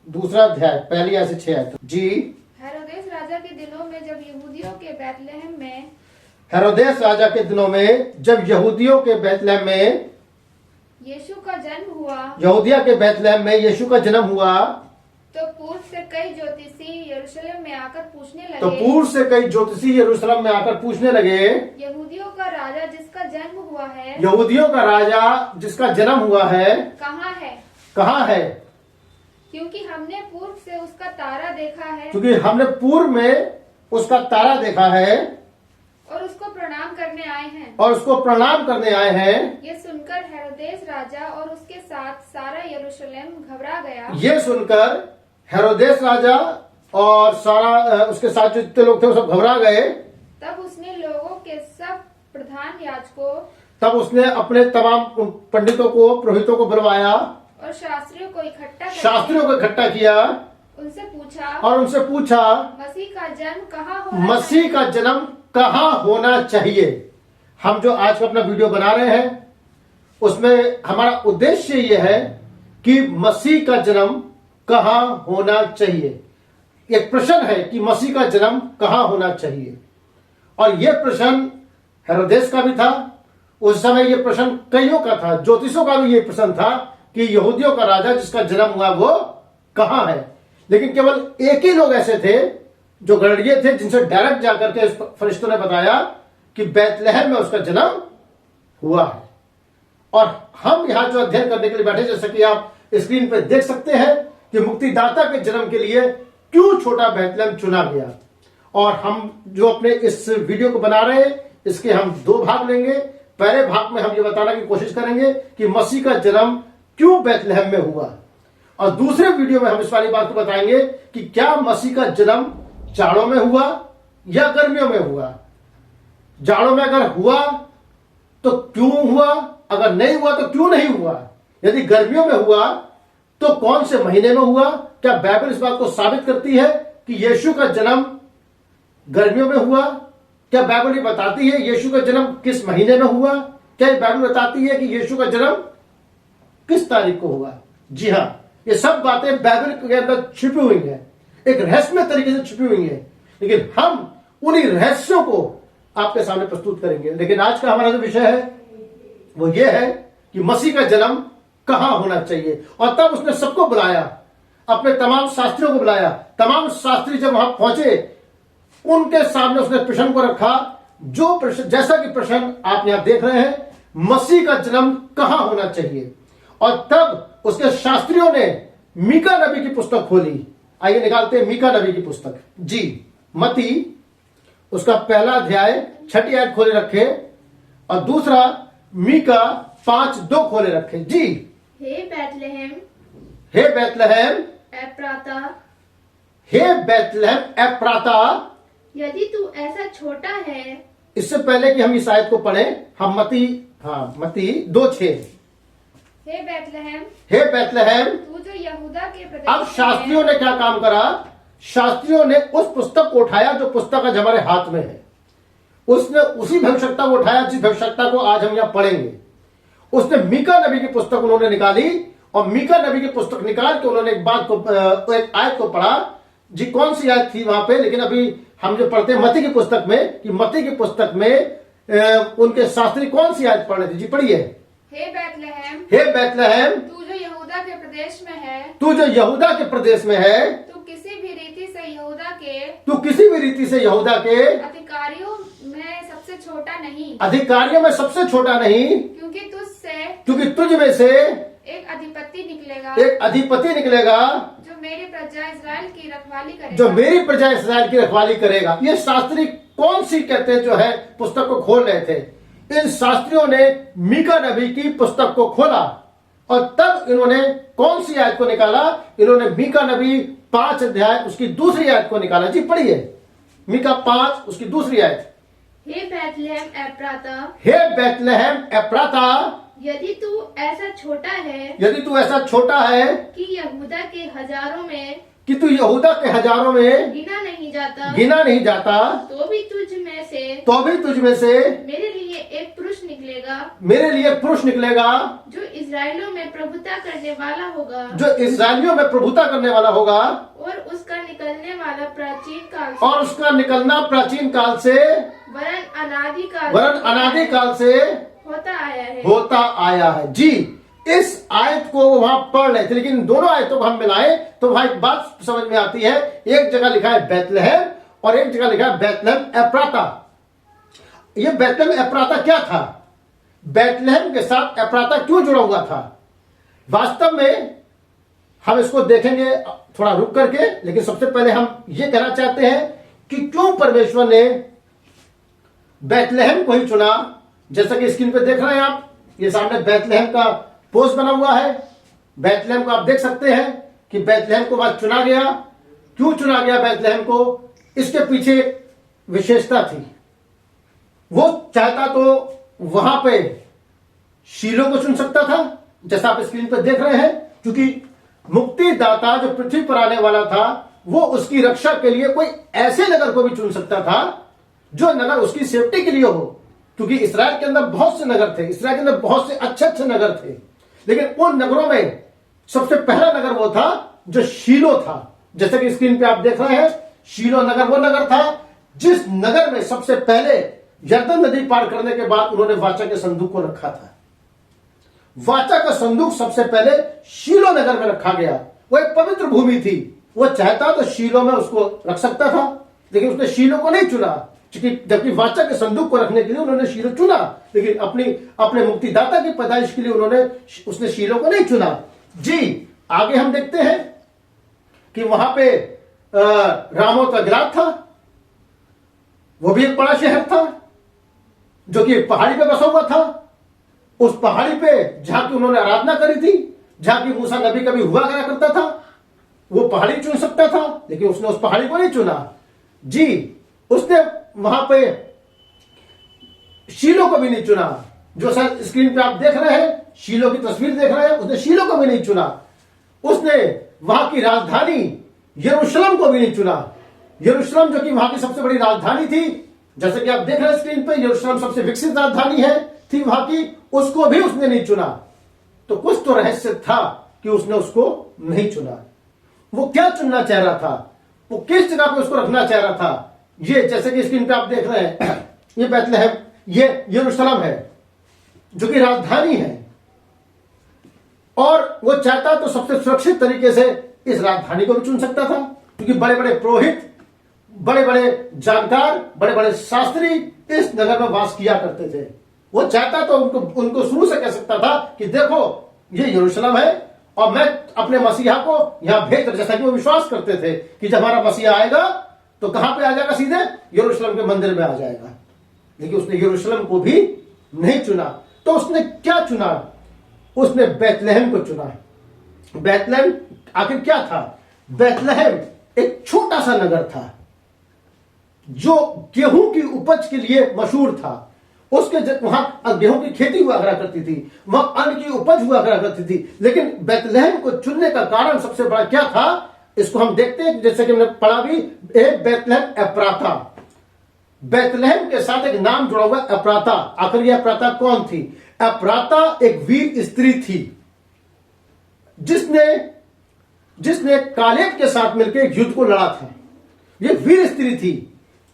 दूसरा अध्याय पहली आयत से 6 आयत जी। हेरोदेस राजा के दिनों में जब यहूदियों के बैतलहम में हेरोदेस राजा के दिनों में जब यहूदियों के बैतलहम में यीशु का जन्म हुआ, यहूदिया के बैतलहम में यीशु का जन्म हुआ, तो पूर्व से कई ज्योतिषी यरूशलेम में आकर पूछने लगे, तो पूर्व से कई ज्योतिषी यरूशलेम में आकर पूछने लगे, यहूदियों का राजा जिसका जन्म हुआ है, यहूदियों का राजा जिसका जन्म हुआ है कहाँ है? कहाँ है? क्योंकि हमने पूर्व से उसका तारा देखा है क्योंकि हमने पूर्व में उसका तारा देखा है और उसको प्रणाम करने आए हैं। और उसको प्रणाम करने आए हैं। ये सुनकर हेरोदेस राजा और उसके साथ सारा यरूशलेम घबरा गया। ये सुनकर हेरोदेस राजा और सारा उसके साथ जो जितने लोग थे वो सब घबरा गए। तब उसने लोगों के सब प्रधान याजकों तब उसने अपने तमाम पंडितों को, पुरोहितों को बुलवाया और शास्त्रियों को इकट्ठा करके शास्त्रियों को इकट्ठा किया उनसे पूछा, और उनसे पूछा मसीह का जन्म कहाँ होना मसीह का जन्म कहाँ होना चाहिए। हम जो आज का अपना वीडियो बना रहे हैं उसमें हमारा उद्देश्य यह है कि मसीह का जन्म कहाँ होना चाहिए। एक प्रश्न है कि मसीह का जन्म कहाँ होना चाहिए, और यह प्रश्न हेरोदेस का भी था। उस समय यह प्रश्न कईयों का था, ज्योतिषों का भी यह प्रश्न था कि यहूदियों का राजा जिसका जन्म हुआ वो कहाँ है। लेकिन केवल एक ही लोग ऐसे थे जो गड़िए थे जिनसे डायरेक्ट जाकर के फरिश्तों ने बताया कि बैतलहम में उसका जन्म हुआ है। और हम यहां जो अध्ययन करने के लिए बैठे, जैसा कि आप स्क्रीन पर देख सकते हैं कि मुक्तिदाता के जन्म के लिए क्यों छोटा बैतलहम चुना गया। और हम जो अपने इस वीडियो को बना रहे हैं इसके हम दो भाग लेंगे। पहले भाग में हम ये बताने की कोशिश करेंगे कि मसीह का जन्म क्यों बैतलहम में हुआ, और दूसरे वीडियो में हम इस वाली बात को बताएंगे कि क्या मसीह का जन्म जाड़ों में हुआ या गर्मियों में हुआ। जाड़ों में अगर हुआ तो क्यों हुआ, अगर नहीं हुआ तो क्यों नहीं हुआ। यदि गर्मियों में हुआ तो कौन से महीने में हुआ। क्या बाइबल इस बात को साबित करती है कि यीशु का जन्म गर्मियों में हुआ। क्या बाइबल ये बताती है यीशु का जन्म किस महीने में हुआ। क्या ये बाइबल बताती है कि यीशु का जन्म किस तारीख को हुआ। जी हां, ये सब बातें बाइबल के अंदर छिपी हुई हैं, एक रहस्यमय तरीके से छिपी हुई हैं, लेकिन हम उन्हीं रहस्यों को आपके सामने प्रस्तुत करेंगे। लेकिन आज का हमारा जो विषय है वो ये है कि मसीह का जन्म कहां होना चाहिए। और तब उसने सबको बुलाया, अपने तमाम शास्त्रियों को बुलाया। तमाम शास्त्री जब वहां पहुंचे उनके सामने उसने प्रश्न को रखा, जो प्रश्न, जैसा कि प्रश्न आप यहां देख रहे हैं, मसीह का जन्म कहां होना चाहिए। और तब उसके शास्त्रियों ने मीका नबी की पुस्तक खोली। आइए निकालते हैं मीका नबी की पुस्तक जी। मती उसका पहला अध्याय 6 आयत खोले रखे, और दूसरा मीका 5:2 खोले रखे जी। हे बैतलहम, हे बैतलहम एप्राता, हे बैतलहम एप्राता। यदि तू ऐसा छोटा है। इससे पहले कि हम इस आयत को पढ़ें, हम मती 2:6। हे बैतलहम, हे बैतलहम। तू जो यहूदा के प्रदेश अब शास्त्रियों ने क्या काम करा, शास्त्रियों ने उस पुस्तक को उठाया जो पुस्तक आज हमारे हाथ में है। उसने उसी भविष्यता को उठाया जिस भविष्यता को आज हम यहां पढ़ेंगे। उसने मीका नबी की पुस्तक उन्होंने निकाली, और मीका नबी की पुस्तक निकाल के उन्होंने एक आयत को पढ़ा जी। कौन सी आयत थी वहां पे, लेकिन अभी हम जो पढ़ते हैं मती की पुस्तक में, कि मती की पुस्तक में उनके शास्त्री कौन सी आयत पढ़ रहे थे जी। पढ़िए। हे बैतलहम, हे बैतलहम, तू जो यहूदा के प्रदेश में है, तू जो यहूदा के प्रदेश में है, तू किसी भी रीति से यहूदा के तू किसी भी रीति से यहूदा के अधिकारियों में सबसे छोटा नहीं, अधिकारियों में सबसे छोटा नहीं, क्योंकि तुझ में से एक अधिपति निकलेगा, एक अधिपति निकलेगा जो मेरी प्रजा इस्राएल की रखवाली करेगा, जो मेरी प्रजा इस्राएल की रखवाली करेगा। ये शास्त्री कौन सी कहते हैं जो है पुस्तक को खोल रहे थे। इन शास्त्रियों ने मीका नबी की पुस्तक को खोला, और तब इन्होंने कौन सी आयत को निकाला, इन्होंने मीका नबी 5 अध्याय उसकी दूसरी आयत को निकाला जी। पढ़िए मीका 5 उसकी दूसरी आयत। हे बैतलहम एप्राता, हे बैतलहम एप्राता, यदि तू ऐसा छोटा है यदि तू ऐसा छोटा है कि यहूदा के हजारों में कि तू यहूदा के हजारों में गिना नहीं जाता तो भी तुझ में से मेरे लिए एक पुरुष निकलेगा जो इजराइलियों में प्रभुता करने वाला होगा और उसका निकलना प्राचीन काल से वरन अनादि काल से होता आया है। जी, इस आयत को वहां पढ़ रहे थे, लेकिन दोनों आयतों को हम मिलाएं तो वहां एक बात समझ में आती है। एक जगह लिखा है बैतलहम और एक जगह लिखा है बैतलहम एप्राता। ये बैतलहम एप्राता क्या था? बैतलहम के साथ एप्राता क्यों जुड़ा हुआ था? वास्तव में हम इसको देखेंगे थोड़ा रुक करके, लेकिन सबसे पहले हम ये कहना चाहते हैं कि क्यों परमेश्वर ने बैतलहम को ही चुना। जैसा कि स्क्रीन पे देख रहे हैं आप, ये सामने बैतलहम का पोस्ट बना हुआ है। बैतलहम को आप देख सकते हैं कि बैतलहम को बाद चुना गया। क्यों चुना गया बैतलहम को? इसके पीछे विशेषता थी। वो चाहता तो वहां पे शीलो को चुन सकता था, जैसा आप स्क्रीन पर देख रहे हैं, क्योंकि मुक्तिदाता जो पृथ्वी पर आने वाला था वो उसकी रक्षा के लिए कोई ऐसे नगर को भी चुन सकता था जो नगर उसकी सेफ्टी के लिए हो, क्योंकि इसराइल के अंदर बहुत से नगर थे, इसराइल के अंदर बहुत से अच्छे अच्छे नगर थे, लेकिन उन नगरों में सबसे पहला नगर वो था जो शीलो था। जैसे कि स्क्रीन पे आप देख रहे हैं, शीलो नगर वो नगर था जिस नगर में सबसे पहले यरदन नदी पार करने के बाद उन्होंने वाचा के संदूक को रखा था। वाचा का संदूक सबसे पहले शीलो नगर में रखा गया। वो एक पवित्र भूमि थी। वो चाहता तो शीलो में उसको रख सकता था, लेकिन उसने शीलो को नहीं चुना, जबकि वाचा के संदूक को रखने के लिए उन्होंने शीलो चुना, लेकिन अपने मुक्तिदाता की पैदाइश के लिए उसने शीलो को नहीं चुना। जी, आगे हम देखते हैं कि वहां पे रामोत का गिलाद था। वो भी एक बड़ा शहर था जो कि पहाड़ी पे बसा हुआ था। उस पहाड़ी पे जहां की उन्होंने आराधना करी थी, जहां की मूसा नबी कभी हुआ करा करता था, वो पहाड़ी चुन सकता था, लेकिन उसने उस पहाड़ी को नहीं चुना। जी, उसने वहां पे शीलो को भी नहीं चुना। जो शायद स्क्रीन पे आप देख रहे हैं, शीलो की तस्वीर देख रहे हैं, उसने शीलो को भी नहीं चुना। उसने वहां की राजधानी यरूशलेम को भी नहीं चुना। यरूशलेम जो कि वहां की सबसे बड़ी राजधानी थी, जैसे कि आप देख रहे हैं स्क्रीन पे, यरूशलेम सबसे विकसित राजधानी है थी वहां की, उसको भी उसने नहीं चुना। तो कुछ तो रहस्य था कि उसने उसको नहीं चुना। वो क्या चुनना चाह रहा था? वो किस जगह पे उसको रखना चाह रहा था? ये जैसे कि स्क्रीन पे आप देख रहे हैं, ये बैतलहम, ये यरूशलेम है जो कि राजधानी है, और वो चाहता तो सबसे सुरक्षित तरीके से इस राजधानी को भी चुन सकता था, क्योंकि बड़े बड़े पुरोहित, बड़े बड़े जानकार, बड़े बड़े शास्त्री इस नगर में वास किया करते थे। वो चाहता तो उनको शुरू से कह सकता था कि देखो ये यरूशलेम है और मैं अपने मसीहा को यहां भेज, जैसा कि वो विश्वास करते थे कि जब हमारा मसीहा आएगा तो कहां पे आ जाएगा? सीधे यरूशलेम के मंदिर में आ जाएगा। लेकिन उसने यरूशलेम को भी नहीं चुना। तो उसने क्या चुना? उसने बैतलहम को चुना। बैतलहम आखिर क्या था? बैतलहम एक छोटा सा नगर था जो गेहूं की उपज के लिए मशहूर था। उसके वहां गेहूं की खेती हुआ करा करती थी, वहां अन्न की उपज हुआ करा करती थी। लेकिन बैतलहम को चुनने का कारण सबसे बड़ा क्या था? इसको हम देखते हैं, जैसे कि हमने पढ़ा भी, बैतलहम एप्राता। बैतलहम के साथ एक नाम जुड़ा हुआ एप्राता। आखिर यह एप्राता कौन थी? एप्राता एक वीर स्त्री थी जिसने कालेब के साथ मिलकर एक युद्ध को लड़ा था। यह वीर स्त्री थी,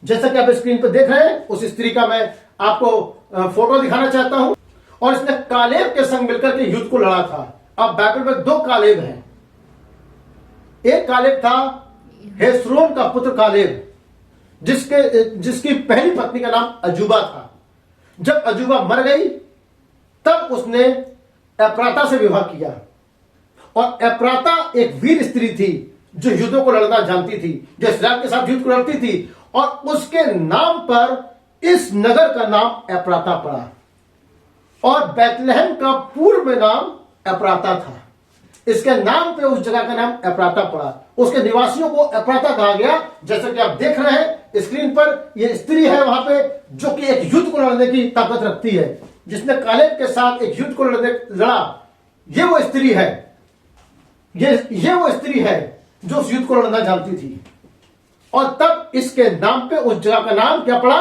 जैसा कि आप स्क्रीन पर देख रहे हैं। उस स्त्री का मैं आपको फोटो दिखाना चाहता हूं। और इसने कालेब के संग मिलकर के युद्ध को लड़ा था। अब बाइबल में दो कालेब हैं। एक कालेब था हेस्रोन का पुत्र कालेब, जिसकी पहली पत्नी का नाम अजूबा था। जब अजूबा मर गई तब उसने एप्राता से विवाह किया। और एप्राता एक वीर स्त्री थी जो युद्धों को लड़ना जानती थी, जो इस्राएल के साथ युद्ध को लड़ती थी, और उसके नाम पर इस नगर का नाम एप्राता पड़ा। और बैतलहम का पूर्व में नाम एप्राता था। इसके नाम पे उस जगह का नाम एप्राता पड़ा। उसके निवासियों को एप्राता कहा गया। जैसा कि आप देख रहे हैं स्क्रीन पर, यह स्त्री है वहां पे जो कि एक युद्ध को लड़ने की ताकत रखती है। जिसने कालेब के साथ एक युद्ध को लड़ा, ये वो स्त्री है, ये वो स्त्री है जो उस युद्ध को लड़ना जानती थी। और तब इसके नाम पे उस जगह का नाम क्या पड़ा?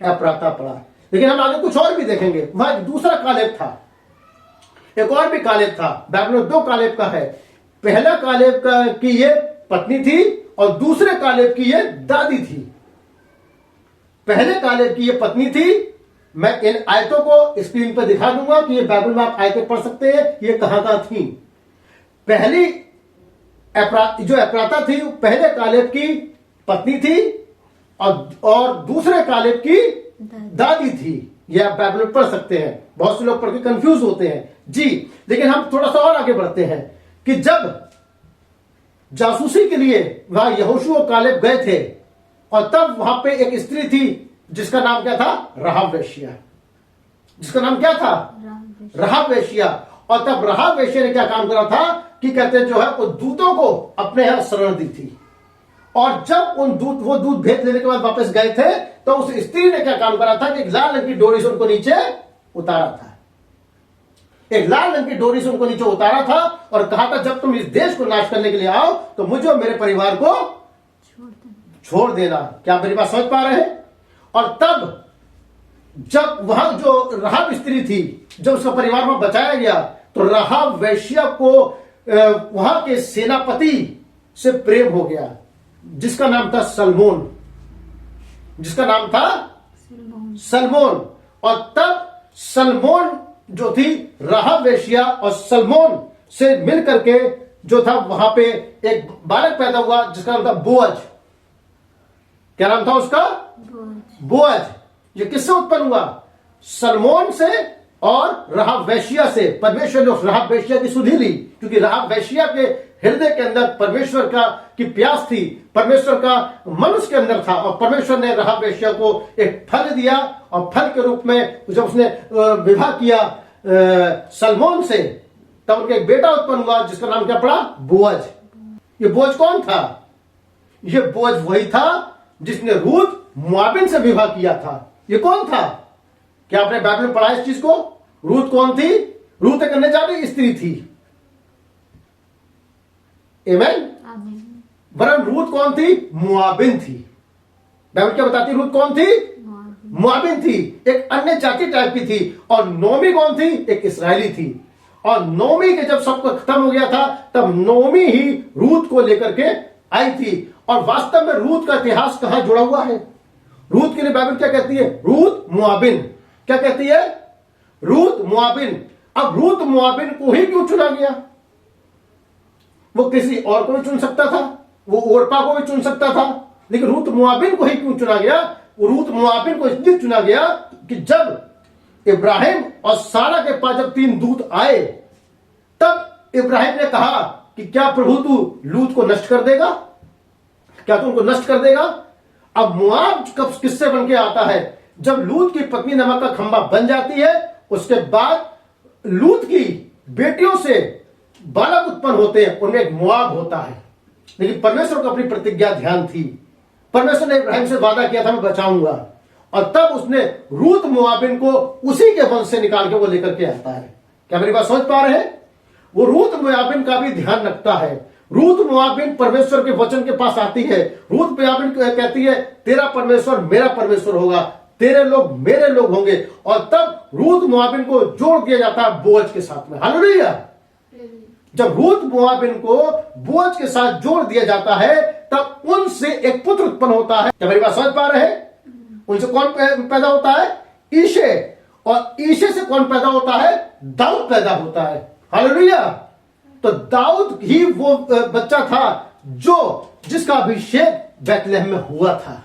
एप्राता पड़ा। लेकिन हम आगे कुछ और भी देखेंगे। वहां एक दूसरा कालेब था, एक और भी कालेब था। बाइबल में 2 कालेब का है। पहला कालेब का की ये पत्नी थी और दूसरे कालेब की ये दादी थी। पहले कालेब की ये पत्नी थी। मैं इन आयतों को स्क्रीन पर दिखा दूंगा कि ये बाइबल में आप आयतें पढ़ सकते हैं, ये कहां थी। पहली जो एप्राता थी पहले कालेब की पत्नी थी और दूसरे कालेब की दादी थी। ये आप बाइबल में पढ़ सकते हैं। बहुत से लोग पढ़ के कंफ्यूज होते हैं जी। लेकिन हम थोड़ा सा और आगे बढ़ते हैं कि जब जासूसी के लिए वहां यहोशू और कालेब गए थे और तब वहां पे एक स्त्री थी जिसका नाम क्या था? राहाब वेश्या। जिसका नाम क्या था? राहाब वेश्या। और तब राहाब वेश्या ने क्या काम करा था कि कहते जो है वो दूतों को अपने यहां शरण दी थी। और जब वो दूत भेज लेने के बाद वापस गए थे तो उस स्त्री ने क्या काम करा था कि एक लाल रंग की डोरी से उनको नीचे उतारा था। एक लाल रंग की डोरी से उनको नीचे उतारा था और कहा था जब तुम इस देश को नाश करने के लिए आओ तो मुझे और मेरे परिवार को छोड़ देना। क्या मेरी बात समझ पा रहे हैं? और तब जब वहां जो राहाब स्त्री थी, जब उसका परिवार वहां बचाया गया तो राहाब वेश्या को वहां के सेनापति से प्रेम हो गया जिसका नाम था सलमोन। जिसका नाम था सलमोन। और तब सलमोन जो थी राहाब वेश्या और सलमोन से मिलकर के जो था वहां पे एक बालक पैदा हुआ जिसका नाम था बोअज। क्या नाम था उसका? बोअज। ये किससे उत्पन्न हुआ? सलमोन से और राहाब वेश्या से। परमेश्वर ने उस राहाब वेश्या की सुधि ली क्योंकि राहाब वेश्या के हृदय के अंदर परमेश्वर की प्यास थी, परमेश्वर का मन उसके अंदर था। और परमेश्वर ने राहाब वेश्या को एक फल दिया और फल के रूप में जब उसने विवाह किया सलमोन से तब उनका एक बेटा उत्पन्न हुआ जिसका नाम क्या पड़ा? बोअज। ये बोअज कौन था? ये बोअज वही था जिसने रूत मोआबिन से विवाह किया था। ये कौन था? क्या आपने बाइबल में पढ़ा इस चीज को? रूत कौन थी? रूत एक अन्य जाति की स्त्री थी। आमीन। वरन रूत कौन थी? मोआबिन थी। बाइबल क्या बताती? रूत कौन थी? मोआबिन थी, एक अन्य जाति टाइप की थी। और नोमी कौन थी? एक इस्राएली थी। और नोमी के जब सब कुछ खत्म हो गया था तब नोमी ही रूत को लेकर के आई थी। और वास्तव में रूत का इतिहास कहां जुड़ा हुआ है? रूत के लिए बाइबल क्या कहती है? रूत मोआबिन। क्या कहती है? रूत मोआबिन। अब रूत मोआबिन को ही क्यों चुना गया? वो किसी और को भी चुन सकता था, वो ओरपा को भी चुन सकता था, लेकिन रूत मोआबिन को ही क्यों चुना गया? रूत मोआबिन को इसलिए चुना गया कि जब इब्राहिम और सारा के पास जब 3 दूत आए तब इब्राहिम ने कहा कि क्या प्रभु तू लूत को नष्ट कर देगा? क्या तू उनको नष्ट कर देगा? अब मोआब कब किससे बन के आता है? जब लूत की पत्नी नमक का खंभा बन जाती है उसके बाद लूत की बेटियों से बालक उत्पन्न होते हैं, उनमें एक मोआब होता है। लेकिन परमेश्वर को अपनी प्रतिज्ञा ध्यान थी। परमेश्वर ने इब्राहिम से वादा किया था मैं बचाऊंगा। और तब उसने रूत मोआबिन को उसी के वंश से निकाल के वो लेकर के आता है। क्या मेरी बात समझ पा रहे हैं? वो रूत मोआबिन का भी ध्यान रखता है। रूत मोआबिन परमेश्वर के वचन के पास आती है। रूत मोआबिन कहती है तेरा परमेश्वर मेरा परमेश्वर होगा, तेरे लोग मेरे लोग होंगे। और तब रूत मोआबिन को जोड़ दिया जाता है बोअज के साथ में। हालेलुया। जब रूत मोआबिन को बोअज के साथ जोड़ दिया जाता है तब उनसे एक पुत्र उत्पन्न होता है। क्या मेरी बात समझ पा रहे हैं? उनसे कौन पैदा होता है? ईशे। और ईशे से कौन पैदा होता है? दाऊद पैदा होता है। हालेलुया। तो दाऊद ही वो बच्चा था जिसका अभिषेक बैतलहम में हुआ था।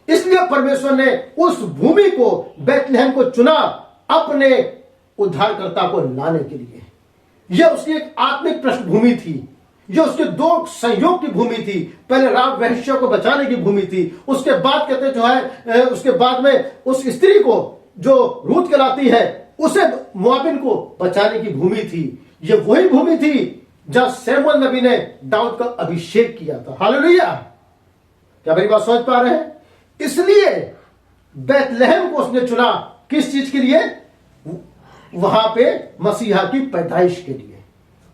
इसलिए परमेश्वर ने उस भूमि को बैतलहम को चुना अपने उद्धारकर्ता को लाने के लिए। यह उसकी एक आत्मिक पृष्ठभूमि थी। यह उसके 2 संयोग की भूमि थी। पहले राहाब वेश्या को बचाने की भूमि थी। उसके बाद कहते जो है उसके बाद में उस स्त्री को जो रूत कहलाती है उसे मोआबिन को बचाने की भूमि थी। यह वही भूमि थी जहां शमूएल नबी ने दाऊद का अभिषेक किया था। हालेलुया। क्या मेरी बात समझ पा रहे हैं? इसलिए बैतलहम को उसने चुना। किस चीज के लिए? वहां पे मसीहा की पैदाइश के लिए,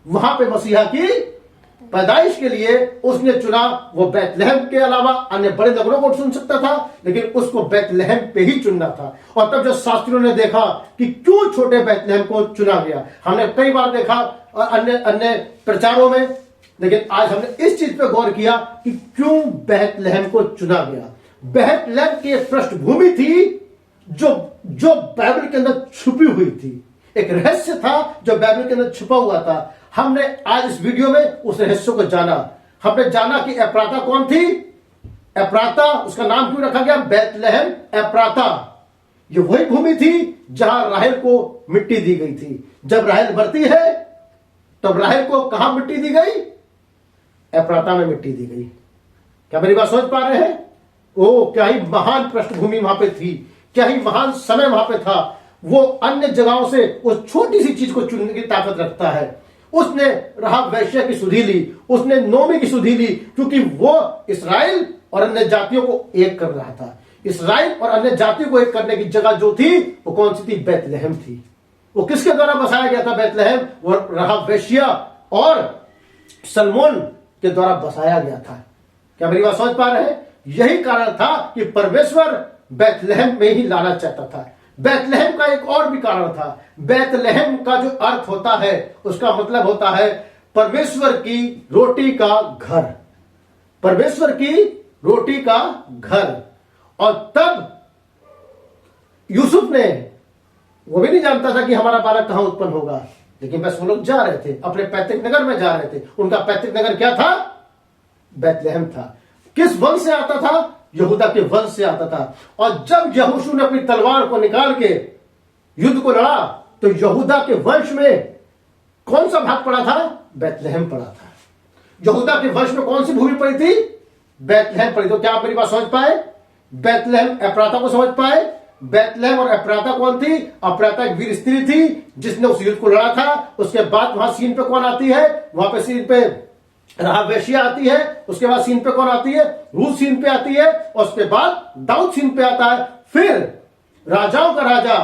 वहां पे मसीहा की पैदाइश के लिए उसने चुना। वो बैतलहम के अलावा अन्य बड़े नगरों को चुन सकता था, लेकिन उसको बैतलहम पे ही चुनना था। और तब जब शास्त्रियों ने देखा कि क्यों छोटे बैतलहम को चुना गया, हमने कई बार देखा अन्य अन्य प्रचारों में, लेकिन आज हमने इस चीज पे गौर किया कि क्यों बैतलहम को चुना गया। बैतलहम की एक पृष्ठभूमि थी जो जो बाइबल के अंदर छुपी हुई थी, एक रहस्य था जो बाइबल के अंदर छुपा हुआ था। हमने आज इस वीडियो में उस रहस्य को जाना। हमने जाना कि एप्राता कौन थी। एप्राता, उसका नाम क्यों रखा गया बैतलहम एप्राता। ये वही भूमि थी जहां राहेल को मिट्टी दी गई थी। जब राहेल मरती है तब राहेल को कहां मिट्टी दी गई, एप्राता में मिट्टी दी गई। क्या मेरी बात समझ पा रहे हैं? ओ, क्या ही महान पृष्ठभूमि वहां पे थी, क्या ही महान समय वहां पे था। वो अन्य जगहों से उस छोटी सी चीज को चुनने की ताकत रखता है। उसने राहाब वेश्या की सुधि ली, उसने नोमी की सुधि ली, क्योंकि वो इस्राएल और अन्य जातियों को एक कर रहा था। इस्राएल और अन्य जातियों को एक करने की जगह जो थी वो कौन सी थी, बैतलहम थी। वो किसके द्वारा बसाया गया था बैतलहम, वो राहाब वेश्या और सलमोन के द्वारा बसाया गया था। क्या मेरी बात समझ पा रहे हैं? यही कारण था कि परमेश्वर बैतलहम में ही लाना चाहता था। बैतलहम का एक और भी कारण था। बैतलहम का जो अर्थ होता है उसका मतलब होता है परमेश्वर की रोटी का घर, परमेश्वर की रोटी का घर। और तब यूसुफ ने, वो भी नहीं जानता था कि हमारा बालक कहां उत्पन्न होगा, लेकिन बस वो लोग जा रहे थे, अपने पैतृक नगर में जा रहे थे। उनका पैतृक नगर क्या था, बैतलहम था। किस वंश से आता था, यहूदा के वंश से आता था। और जब यहोशू ने अपनी तलवार को निकाल के युद्ध को लड़ा तो यहूदा के वंश में कौन सा भाग पड़ा था, बैतलहम पड़ा था। यहूदा के वंश में कौन सी भूमि पड़ी थी, बैतलहम पड़ी। तो क्या आप मेरी बात समझ पाए? बैतलहम एप्राता को समझ पाए? बैतलहम और एप्राता कौन थी? एप्राता एक वीर स्त्री थी जिसने उस युद्ध को लड़ा था। उसके बाद वहां सीन पे कौन आती है, वहां पे सीन पे राहाब वेश्या आती है। उसके बाद सीन पे कौन आती है, रूत सीन पे आती है। और उसके बाद दाऊद सीन पे आता है। फिर राजाओं का राजा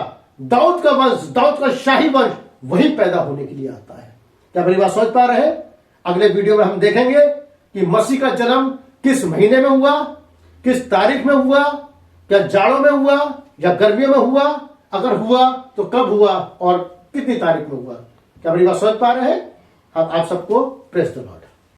दाऊद का वंश, दाऊद का शाही वंश वही पैदा होने के लिए आता है। क्या मेरी बात समझ पा रहे हैं? अगले वीडियो में हम देखेंगे कि मसीह का जन्म किस महीने में हुआ, किस तारीख में हुआ, क्या जाड़ों में हुआ या गर्मियों में हुआ, अगर हुआ तो कब हुआ और कितनी तारीख में हुआ। क्या मेरी बात समझ पा रहे हैं? आप सबको प्रेज द लॉर्ड।